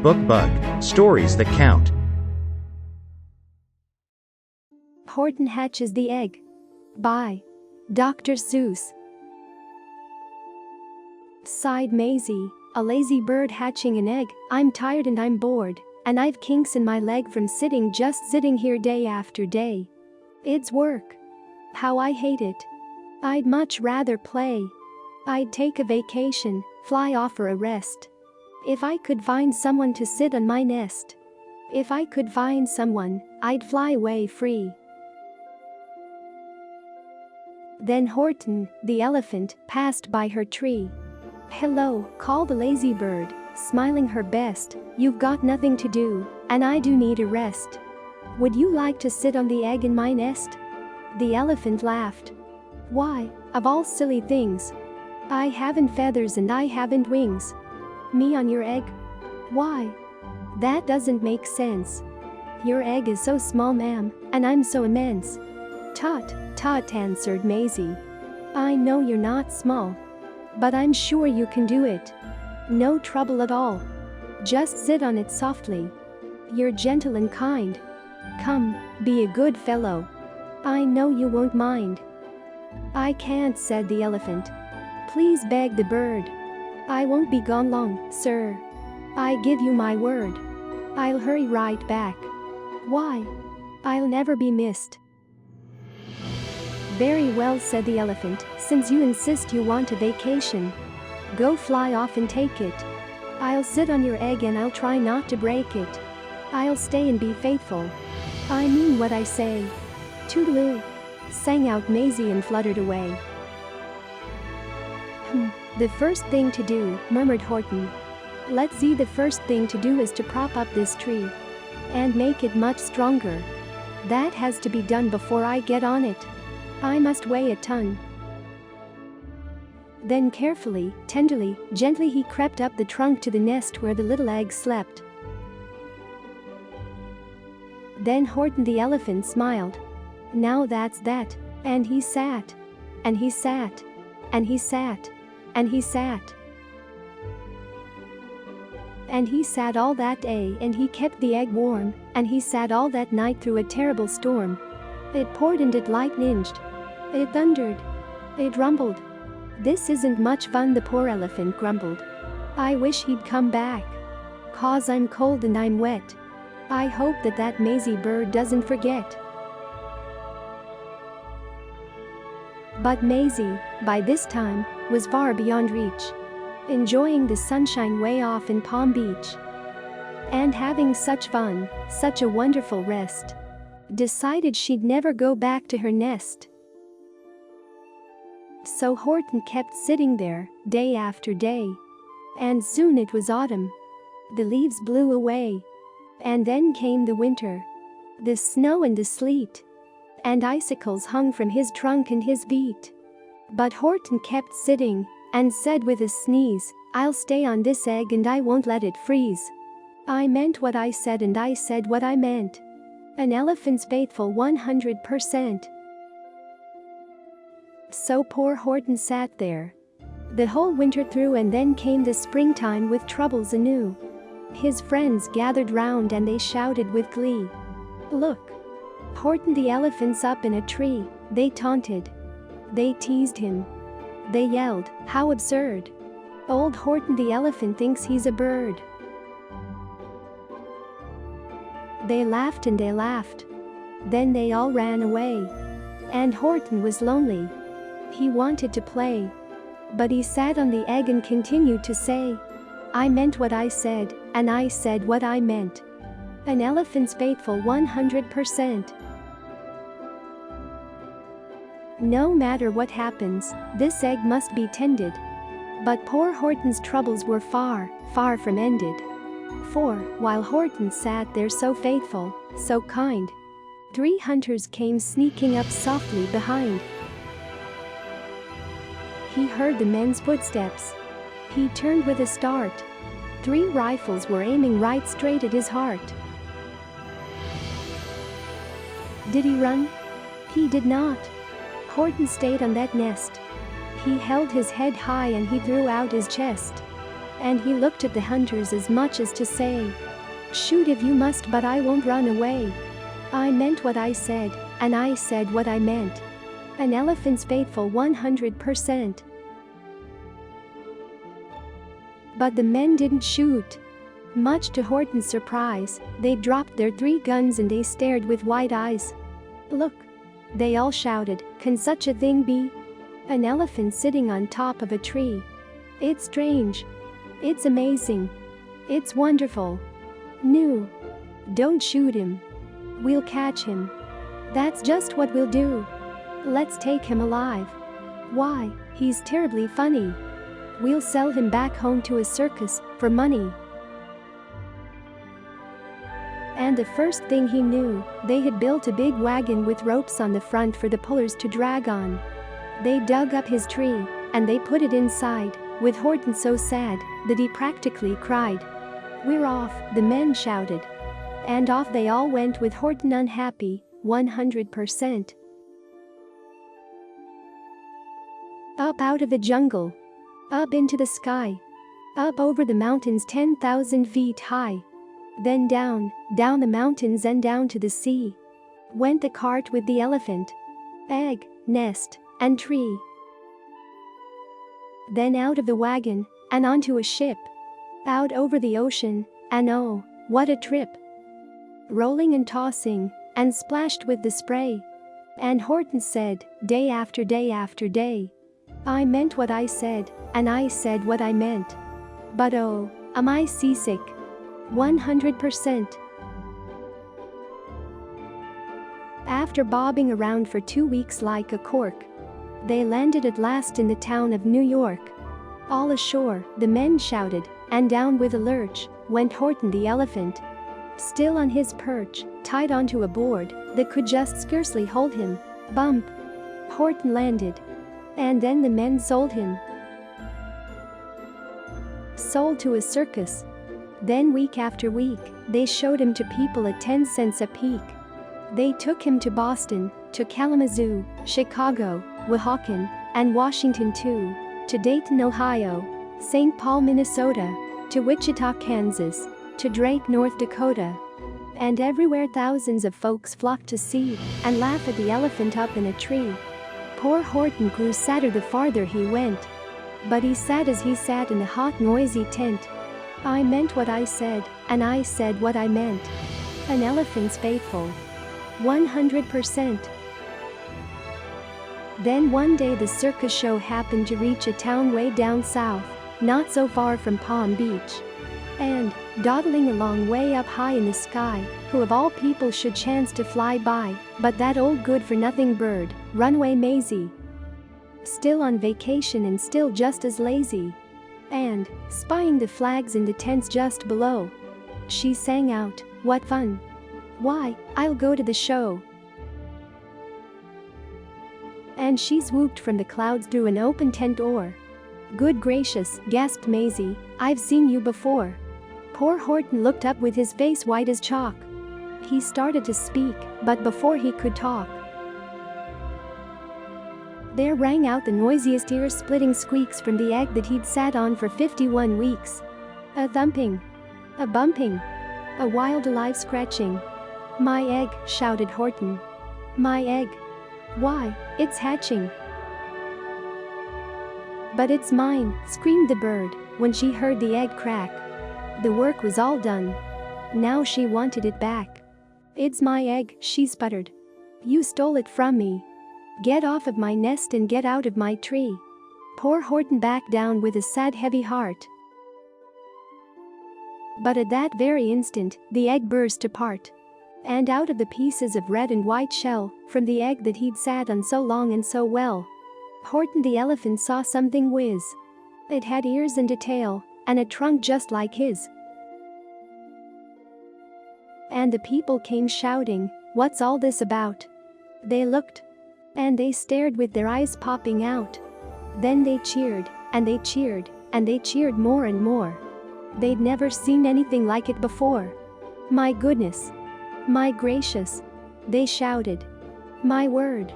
BuukBug, stories that count. Horton Hatches the Egg. By Dr. Seuss. Sighed Mayzie, a lazy bird hatching an egg. I'm tired and I'm bored, and I've kinks in my leg from just sitting here day after day. It's work. How I hate it. I'd much rather play. I'd take a vacation, fly off for a rest. If I could find someone to sit on my nest. If I could find someone, I'd fly away free. Then Horton, the elephant, passed by her tree. "Hello," called the lazy bird, smiling her best, "you've got nothing to do, and I do need a rest. Would you like to sit on the egg in my nest?" The elephant laughed. "Why, of all silly things. I haven't feathers and I haven't wings. Me on your egg? Why? That doesn't make sense. Your egg is so small, ma'am, and I'm so immense." "Tut, tut," answered Mayzie. "I know you're not small. But I'm sure you can do it. No trouble at all. Just sit on it softly. You're gentle and kind. Come, be a good fellow. I know you won't mind." "I can't," said the elephant. "Please," begged the bird. "I won't be gone long, sir. I give you my word. I'll hurry right back. Why? I'll never be missed." "Very well," said the elephant, "since you insist you want a vacation. Go fly off and take it. I'll sit on your egg and I'll try not to break it. I'll stay and be faithful. I mean what I say." "Toodaloo," sang out Mayzie and fluttered away. "The first thing to do," murmured Horton. "Let's see, the first thing to do is to prop up this tree. And make it much stronger. That has to be done before I get on it. I must weigh a ton." Then carefully, tenderly, gently he crept up the trunk to the nest where the little egg slept. Then Horton the elephant smiled. "Now that's that." And he sat. And he sat. And he sat. And he sat. And he sat all that day and he kept the egg warm, and he sat all that night through a terrible storm. It poured and it lightninged. It thundered. It rumbled. "This isn't much fun," the poor elephant grumbled. "I wish he'd come back. 'Cause I'm cold and I'm wet. I hope that Mayzie bird doesn't forget." But Mayzie, by this time, was far beyond reach, enjoying the sunshine way off in Palm Beach. And having such fun, such a wonderful rest. Decided she'd never go back to her nest. So Horton kept sitting there, day after day. And soon it was autumn. The leaves blew away. And then came the winter. The snow and the sleet. And icicles hung from his trunk and his feet. But Horton kept sitting, and said with a sneeze, "I'll stay on this egg and I won't let it freeze. I meant what I said and I said what I meant. An elephant's faithful 100%. So poor Horton sat there the whole winter through, and then came the springtime with troubles anew. His friends gathered round and they shouted with glee, "Look! Horton the elephant's up in a tree." They taunted. They teased him. They yelled, "How absurd! Old Horton the elephant thinks he's a bird." They laughed and they laughed. Then they all ran away. And Horton was lonely. He wanted to play. But he sat on the egg and continued to say, "I meant what I said, and I said what I meant. An elephant's faithful 100%. No matter what happens, this egg must be tended." But poor Horton's troubles were far, far from ended. For, while Horton sat there so faithful, so kind, 3 hunters came sneaking up softly behind. He heard the men's footsteps. He turned with a start. 3 rifles were aiming right straight at his heart. Did he run? He did not. Horton stayed on that nest. He held his head high and he threw out his chest. And he looked at the hunters as much as to say, "Shoot if you must, but I won't run away. I meant what I said, and I said what I meant." An elephant's faithful 100%. But the men didn't shoot. Much to Horton's surprise, they dropped their 3 guns and they stared with wide eyes. "Look!" they all shouted, "can such a thing be? An elephant sitting on top of a tree. It's strange. It's amazing. It's wonderful. No. Don't shoot him. We'll catch him. That's just what we'll do. Let's take him alive. Why, he's terribly funny. We'll sell him back home to a circus for money." And the first thing he knew, they had built a big wagon with ropes on the front for the pullers to drag on. They dug up his tree, and they put it inside, with Horton so sad that he practically cried. "We're off," the men shouted. And off they all went with Horton unhappy, 100%. Up out of the jungle. Up into the sky. Up over the mountains 10,000 feet high. Then down the mountains and down to the sea. Went the cart with the elephant. Egg, nest, and tree. Then out of the wagon, and onto a ship. Out over the ocean, and oh, what a trip! Rolling and tossing, and splashed with the spray. And Horton said, day after day after day, "I meant what I said, and I said what I meant. But oh, am I seasick? 100%. After bobbing around for 2 weeks like a cork, they landed at last in the town of New York. All ashore, the men shouted, and down with a lurch went Horton the elephant. Still on his perch, tied onto a board that could just scarcely hold him. Bump! Horton landed. And then the men sold him. Sold to a circus. Then week after week, they showed him to people at 10 cents a peek. They took him to Boston, to Kalamazoo, Chicago, Oaxaca, and Washington too, to Dayton, Ohio, St. Paul, Minnesota, to Wichita, Kansas, to Drake, North Dakota. And everywhere thousands of folks flocked to see and laugh at the elephant up in a tree. Poor Horton grew sadder the farther he went. But he sat as he sat in the hot, noisy tent. "I meant what I said, and I said what I meant." An elephant's faithful. 100%. Then one day the circus show happened to reach a town way down south, not so far from Palm Beach. And, dawdling along way up high in the sky, who of all people should chance to fly by, but that old good-for-nothing bird, Runaway Mayzie. Still on vacation and still just as lazy. And, spying the flags in the tents just below, she sang out, "What fun! Why, I'll go to the show." And she swooped from the clouds through an open tent door. "Good gracious," gasped Mayzie, "I've seen you before." Poor Horton looked up with his face white as chalk. He started to speak, but before he could talk, there rang out the noisiest ear-splitting squeaks from the egg that he'd sat on for 51 weeks. A thumping. A bumping. A wild alive scratching. "My egg," shouted Horton. "My egg. Why, it's hatching." "But it's mine," screamed the bird, when she heard the egg crack. The work was all done. Now she wanted it back. "It's my egg," she sputtered. "You stole it from me. Get off of my nest and get out of my tree." Poor Horton backed down with a sad, heavy heart. But at that very instant, the egg burst apart. And out of the pieces of red and white shell, from the egg that he'd sat on so long and so well, Horton the elephant saw something whiz. It had ears and a tail, and a trunk just like his. And the people came shouting, "What's all this about?" They looked. And they stared with their eyes popping out. Then they cheered, and they cheered, and they cheered more and more. They'd never seen anything like it before. "My goodness! My gracious!" they shouted. "My word!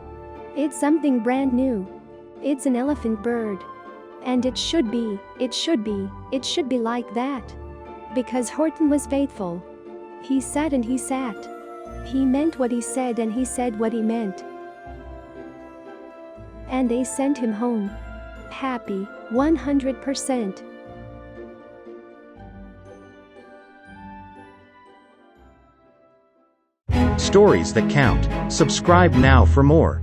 It's something brand new. It's an elephant bird. And it should be like that. Because Horton was faithful. He sat and he sat. He meant what he said and he said what he meant. And they sent him home. Happy, 100%. Stories that count. Subscribe now for more.